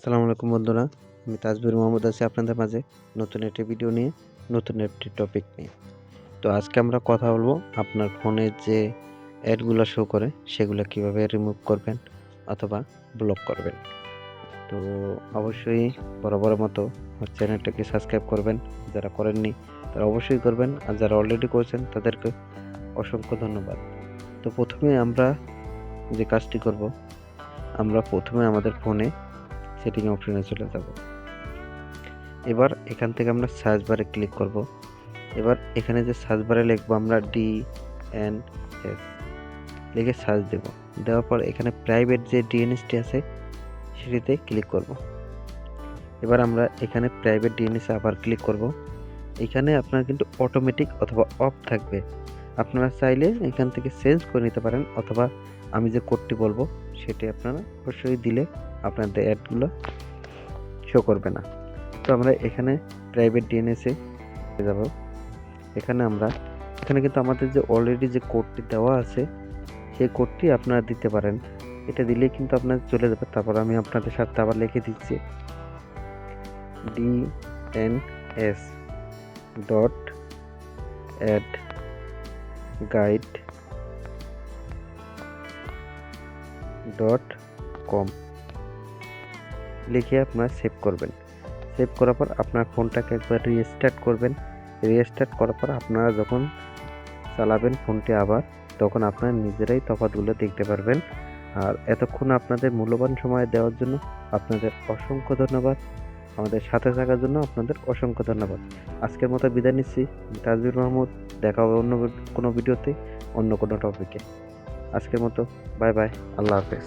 আসসালামু আলাইকুম বন্ধুরা, আমি তাজবীর মোহাম্মদ আছি আপনাদের মাঝে নতুন একটি ভিডিও নিয়ে, নতুন একটি টপিক নিয়ে। তো আজকে আমরা কথা বলবো আপনার ফোনে যে অ্যাডগুলো শো করে সেগুলো কিভাবে রিমুভ করবেন অথবা ব্লক করবেন। তো অবশ্যই বরাবরের মতো আমার চ্যানেলটাকে সাবস্ক্রাইব করবেন, যারা করেননি তারা অবশ্যই করবেন, আর যারা অলরেডি করেছেন তাদেরকে অসংখ্য ধন্যবাদ। তো প্রথমে আমরা যে কাজটি করব, আমরা প্রথমে আমাদের ফোনে সেটিং অপশনে চলে যাব। এবার এখান থেকে আমরা সার্চ বারে ক্লিক করব। এবার এখানে যে সার্চ বারে লিখবো আমরা DNS লিখে সার্চ দেব। দেওয়ার পর এখানে প্রাইভেট যে ডিএনএসটি আছে সেটিতে ক্লিক করব। এবার আমরা এখানে প্রাইভেট ডিএনএস আবার ক্লিক করব। এখানে আপনার কিন্তু অটোমেটিক অথবা অফ থাকবে, আপনারা চাইলে এখান থেকে চেঞ্জ করে নিতে পারেন, অথবা আমি যে কোডটি বলবো সেটি আপনারা অবশ্যই দিলে আপনাদের অ্যাডগুলো শো করবে না। তো আমরা এখানে প্রাইভেট ডিএনএসে যাব। এখানে কিন্তু আমাদের যে অলরেডি যে কোডটি দেওয়া আছে সেই কোডটি আপনারা দিতে পারেন। এটা দিলেই কিন্তু আপনার চলে যাবে। তারপর আমি আপনাদের সাথে আবার লিখে দিচ্ছি dns.addguide.com লিখে আপনারা সেভ করবেন। সেভ করার পর আপনার ফোনটাকে একবার রিস্টার্ট করবেন। রিস্টার্ট করার পর আপনারা যখন চালাবেন ফোনটি আবার, তখন আপনারা নিজেরাই তফাৎগুলো দেখতে পারবেন। আর এতক্ষণ আপনাদের মূল্যবান সময় দেওয়ার জন্য আপনাদের অসংখ্য ধন্যবাদ। আমাদের সাথে থাকার জন্য আপনাদের অসংখ্য ধন্যবাদ। আজকের মতো বিদায় নিচ্ছি। তাজবীর মাহমুদ। দেখা হবে অন্য কোনো ভিডিওতে, অন্য কোনো টপিকে। আজকের মতো বাই বাই, আল্লাহ হাফেজ।